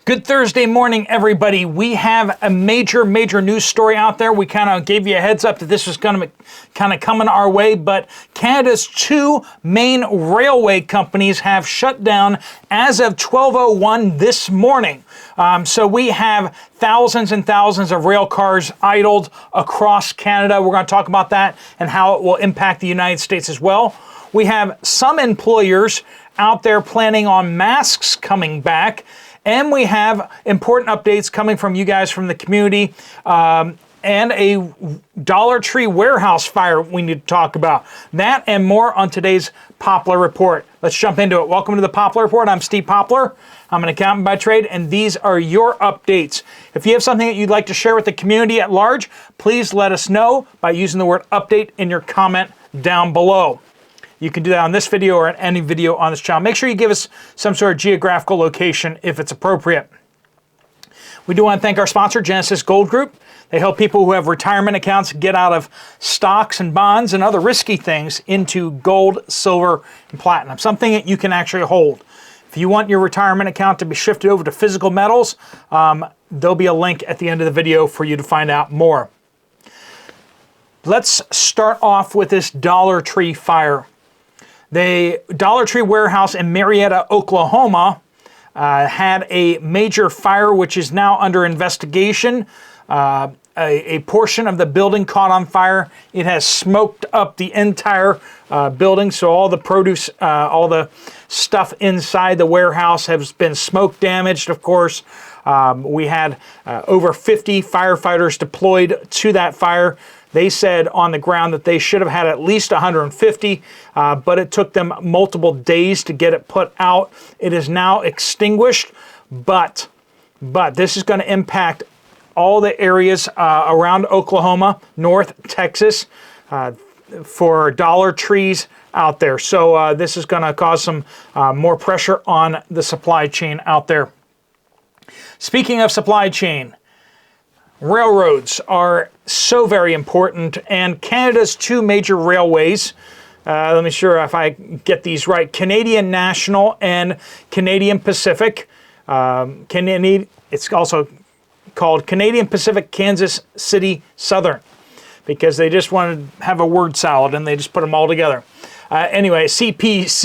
Good Thursday morning, everybody. We have a major news story out there. We kind of gave you a heads up that this was going to kind of coming our way, but Canada's two main railway companies have shut down as of 12:01 this morning. So we have thousands and thousands of rail cars idled across Canada. We're going to talk about that and how it will impact the United States as well. We have some employers out there planning on masks coming back. And we have important updates coming from you guys from the community and a Dollar Tree warehouse fire we need to talk about. That and more on today's Poplar Report. Let's jump into it. Welcome to the Poplar Report. I'm Steve Poplar. I'm an accountant by trade, and these are your updates. If you have something that you'd like to share with the community at large, please let us know by using the word update in your comment down below. You can do that on this video or on any video on this channel. Make sure you give us some sort of geographical location if it's appropriate. We do want to thank our sponsor, Genesis Gold Group. They help people who have retirement accounts get out of stocks and bonds and other risky things into gold, silver, and platinum, something that you can actually hold. If you want your retirement account to be shifted over to physical metals, there'll be a link at the end of the video for you to find out more. Let's start off with this Dollar Tree fire. The Dollar Tree warehouse in Marietta, Oklahoma, had a major fire which is now under investigation. A portion of the building caught on fire. It has smoked up the entire building, so all the produce, all the stuff inside the warehouse has been smoke damaged, of course. We had over 50 firefighters deployed to that fire. They said on the ground that they should have had at least 150, but it took them multiple days to get it put out. It is now extinguished, but this is going to impact all the areas around Oklahoma, North Texas, for Dollar Trees out there. So this is going to cause some more pressure on the supply chain out there. Speaking of supply chain, railroads are so very important, and Canada's two major railways, let me sure if I get these right, Canadian National and Canadian Pacific. It's also called Canadian Pacific Kansas City Southern because they just wanted to have a word salad and they just put them all together. Anyway, CPKCS.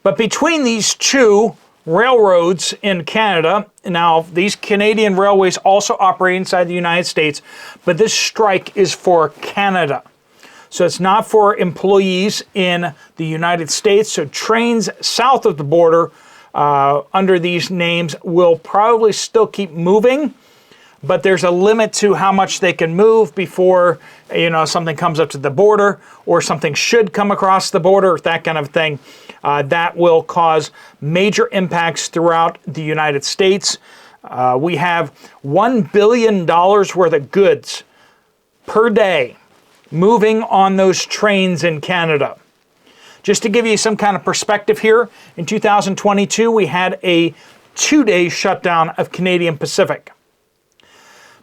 But between these two railroads in Canada, now these Canadian railways also operate inside the United States, but this strike is for Canada. So it's not for employees in the United States. So trains south of the border under these names will probably still keep moving, but there's a limit to how much they can move before, something comes up to the border or something should come across the border, that kind of thing. That will cause major impacts throughout the United States. We have $1 billion worth of goods per day moving on those trains in Canada. Just to give you some kind of perspective here, in 2022, we had a 2-day shutdown of Canadian Pacific.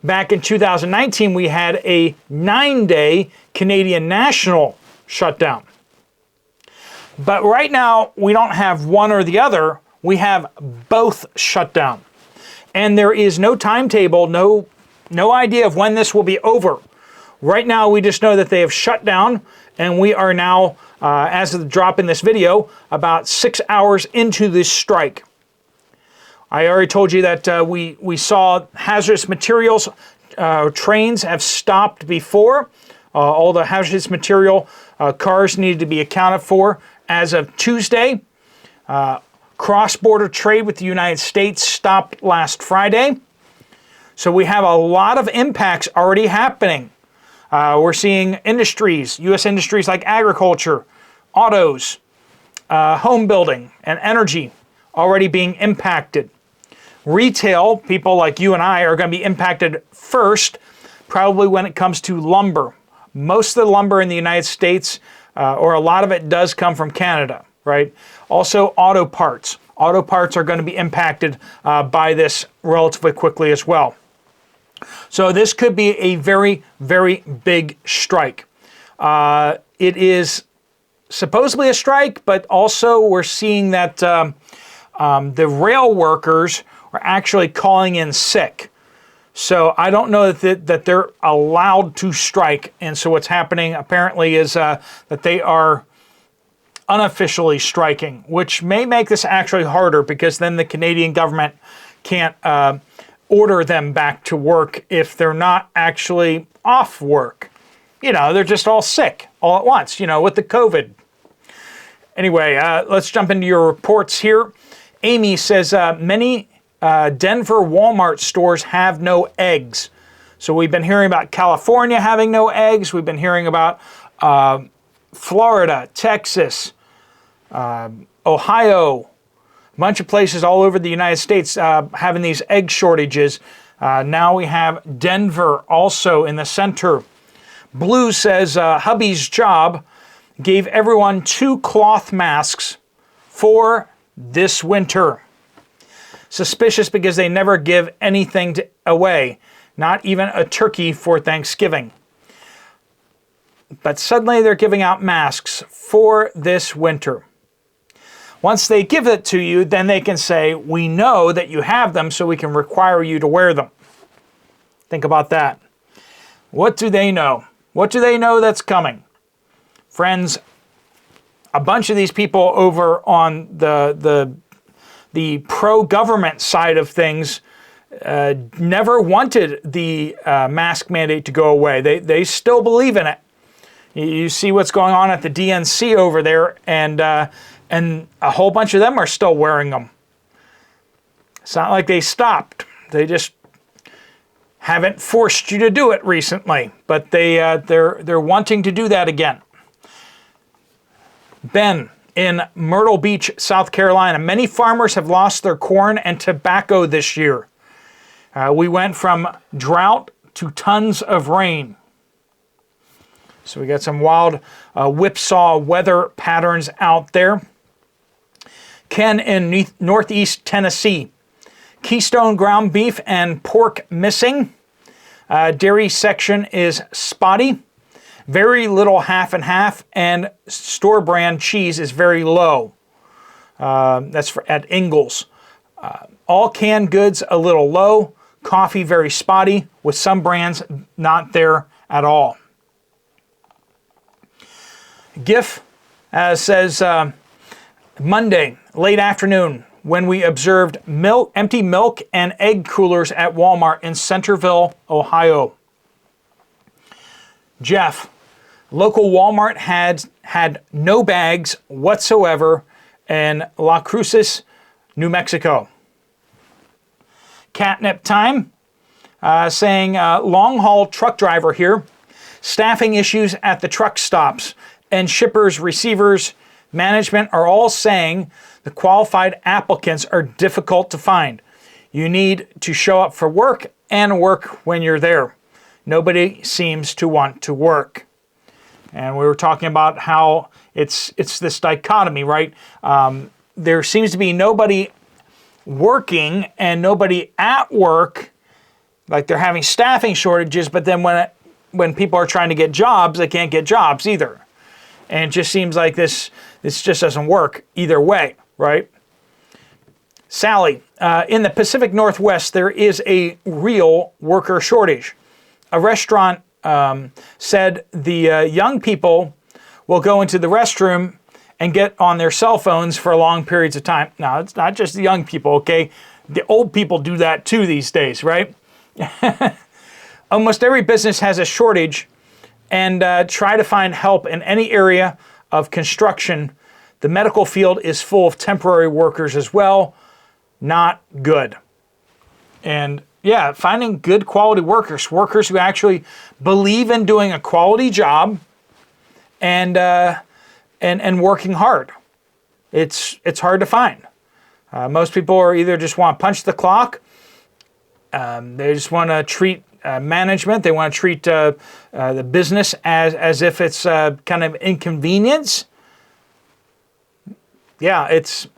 Back in 2019, we had a 9-day Canadian National shutdown. But right now, we don't have one or the other. We have both shut down. And there is no timetable, no idea of when this will be over. Right now, we just know that they have shut down, and we are now, as of the drop in this video, about 6 hours into this strike. I already told you that we saw hazardous materials trains have stopped before. All the hazardous material cars needed to be accounted for as of Tuesday. Cross-border trade with the United States stopped last Friday. So we have a lot of impacts already happening. We're seeing industries, U.S. industries like agriculture, autos, home building, and energy already being impacted. Retail, people like you and I, are going to be impacted first, probably when it comes to lumber. Most of the lumber in the United States, or a lot of it, does come from Canada, right? Also, auto parts. Auto parts are going to be impacted by this relatively quickly as well. So this could be a very, very big strike. It is supposedly a strike, but also we're seeing that the rail workers are actually calling in sick. So I don't know that they're allowed to strike. And so what's happening apparently is that they are unofficially striking, which may make this actually harder because then the Canadian government can't order them back to work if they're not actually off work. They're just all sick all at once, with the COVID. Anyway, let's jump into your reports here. Amy says many Denver Walmart stores have no eggs. So we've been hearing about California having no eggs. We've been hearing about Florida, Texas, Ohio, a bunch of places all over the United States having these egg shortages. Now we have Denver also in the center. Blue says hubby's job gave everyone 2 cloth masks for this winter. Suspicious because they never give anything away, not even a turkey for Thanksgiving. But suddenly they're giving out masks for this winter. Once they give it to you, then they can say, we know that you have them, so we can require you to wear them. Think about that. What do they know? What do they know that's coming? Friends, a bunch of these people over on the pro-government side of things never wanted the mask mandate to go away. They still believe in it. You see what's going on at the DNC over there, and a whole bunch of them are still wearing them. It's not like they stopped. They just haven't forced you to do it recently, but they're wanting to do that again. Ben, in Myrtle Beach, South Carolina, many farmers have lost their corn and tobacco this year. We went from drought to tons of rain. So we got some wild whipsaw weather patterns out there. Ken in Northeast Tennessee. Keystone ground beef and pork missing. Dairy section is spotty. Very little half and half, and store brand cheese is very low. That's at Ingles. All canned goods a little low. Coffee very spotty, with some brands not there at all. GIF says Monday, late afternoon, when we observed empty milk and egg coolers at Walmart in Centerville, Ohio. Jeff, local Walmart had no bags whatsoever in La Cruces, New Mexico. Catnip time, saying long-haul truck driver here. Staffing issues at the truck stops, and shippers, receivers, management are all saying the qualified applicants are difficult to find. You need to show up for work and work when you're there. Nobody seems to want to work. And we were talking about how it's this dichotomy, right? There seems to be nobody working and nobody at work, like they're having staffing shortages, but then when people are trying to get jobs, they can't get jobs either. And it just seems like this just doesn't work either way, right? Sally, in the Pacific Northwest, there is a real worker shortage. A restaurant said the young people will go into the restroom and get on their cell phones for long periods of time. Now, it's not just the young people, okay? The old people do that too these days, right? Almost every business has a shortage, and try to find help in any area of construction. The medical field is full of temporary workers as well. Not good. And yeah, finding good quality workers who actually believe in doing a quality job and working hard. It's hard to find. Most people are either just want to punch the clock, they just want to treat management, they want to treat the business as if it's kind of inconvenience. Yeah, it's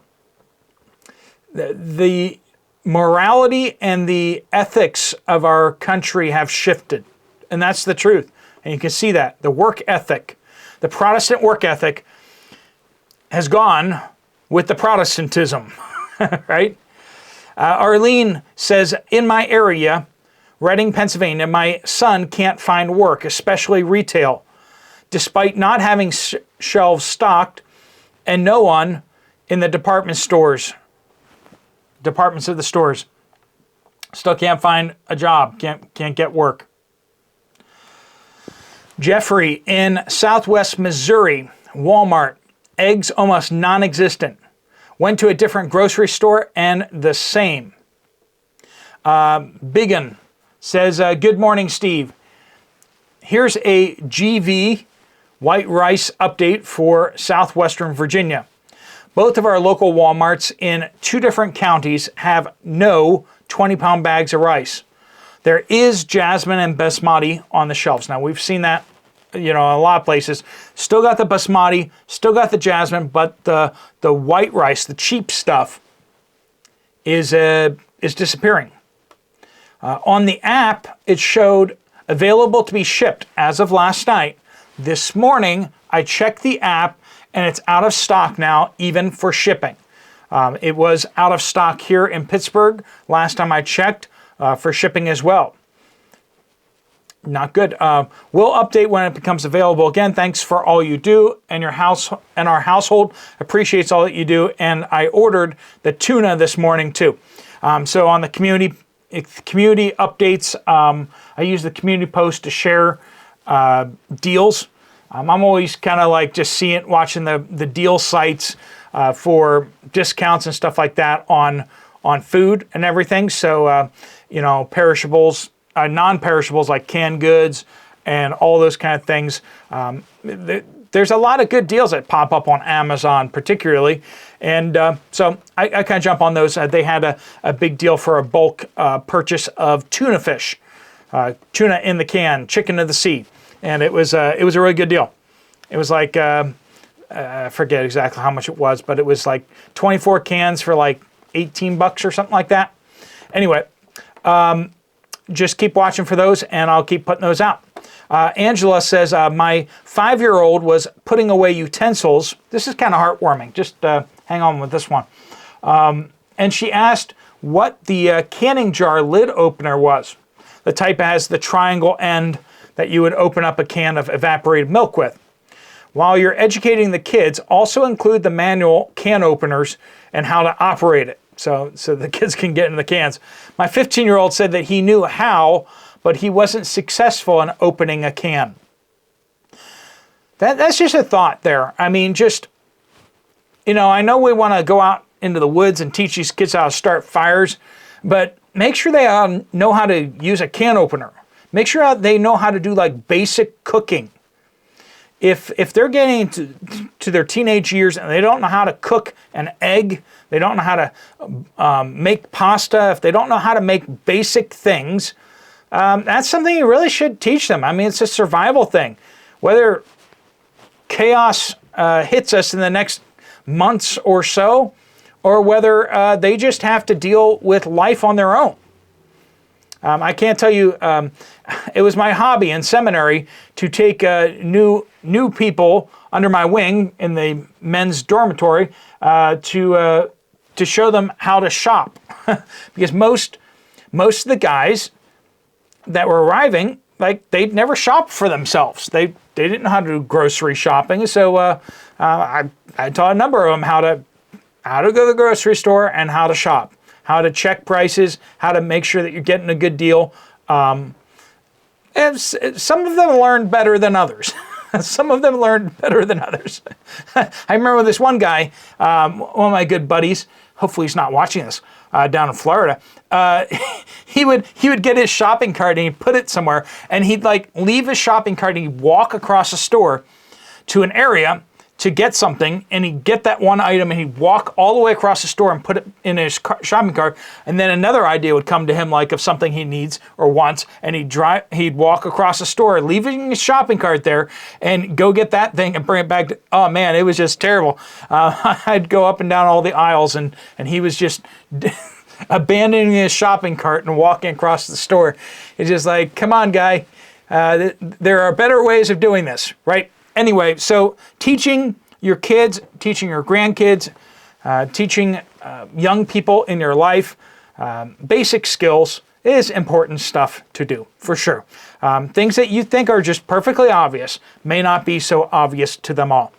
the morality and the ethics of our country have shifted, and that's the truth. And you can see that the work ethic, the Protestant work ethic, has gone with the Protestantism, right? Arlene says, in my area, Reading, Pennsylvania, my son can't find work, especially retail, despite not having shelves stocked and no one in the departments of the stores. Still can't find a job, can't get work. Jeffrey, in Southwest Missouri, Walmart, eggs almost non-existent. Went to a different grocery store and the same. Biggin says, good morning, Steve. Here's a GV white rice update for southwestern Virginia. Both of our local Walmarts in 2 different counties have no 20-pound bags of rice. There is jasmine and basmati on the shelves. Now, we've seen that, a lot of places. Still got the basmati, still got the jasmine, but the white rice, the cheap stuff, is disappearing. On the app, it showed available to be shipped as of last night. This morning, I checked the app, and it's out of stock now, even for shipping. It was out of stock here in Pittsburgh last time I checked for shipping as well. Not good. We'll update when it becomes available. Again, thanks for all you do, and your house and our household appreciates all that you do. And I ordered the tuna this morning too. So on the community updates, I use the community post to share deals. I'm always kind of like just watching the deal sites for discounts and stuff like that on food and everything. So perishables, non-perishables like canned goods and all those kind of things. There's a lot of good deals that pop up on Amazon particularly. And so I kind of jump on those. They had a big deal for a bulk purchase of tuna fish, tuna in the can, chicken of the sea. And it was a really good deal. It was like, I forget exactly how much it was, but it was like 24 cans for like $18 or something like that. Anyway, just keep watching for those, and I'll keep putting those out. Angela says, my 5-year-old was putting away utensils. This is kind of heartwarming. Just hang on with this one. And she asked what the canning jar lid opener was. The type that has the triangle end that you would open up a can of evaporated milk with. While you're educating the kids, also include the manual can openers and how to operate it. So the kids can get in the cans. My 15-year-old said that he knew how, but he wasn't successful in opening a can. That's just a thought there. I mean, I know we want to go out into the woods and teach these kids how to start fires, but make sure they know how to use a can opener. Make sure they know how to do like basic cooking. If they're getting to their teenage years and they don't know how to cook an egg, they don't know how to make pasta, if they don't know how to make basic things, that's something you really should teach them. I mean, it's a survival thing. Whether chaos hits us in the next months or so, or whether they just have to deal with life on their own. I can't tell you, it was my hobby in seminary to take new people under my wing in the men's dormitory to show them how to shop. Because most of the guys that were arriving, like, they'd never shopped for themselves. They didn't know how to do grocery shopping. So I taught a number of them how to go to the grocery store and how to shop. How to check prices, how to make sure that you're getting a good deal. And some of them learned better than others. Some of them learned better than others. I remember this one guy, one of my good buddies, hopefully he's not watching this, down in Florida. He would get his shopping cart and he'd put it somewhere, and he'd like leave his shopping cart and he'd walk across the store to an area to get something, and he'd get that one item and he'd walk all the way across the store and put it in his shopping cart, and then another idea would come to him, like of something he needs or wants, and he'd walk across the store, leaving his shopping cart there, and go get that thing and bring it back. Oh man, it was just terrible. I'd go up and down all the aisles, and he was just abandoning his shopping cart and walking across the store. It's just like, come on, guy. There are better ways of doing this, right? Anyway, so teaching your kids, teaching your grandkids, teaching young people in your life basic skills is important stuff to do, for sure. Things that you think are just perfectly obvious may not be so obvious to them all.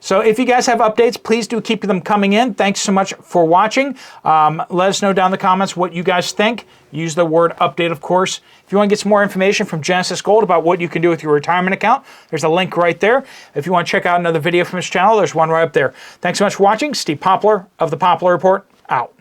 So if you guys have updates, please do keep them coming in. Thanks so much for watching. Let us know down in the comments what you guys think. Use the word update, of course. If you want to get some more information from Genesis Gold about what you can do with your retirement account, there's a link right there. If you want to check out another video from this channel, there's one right up there. Thanks so much for watching. Steve Poplar of The Poplar Report, out.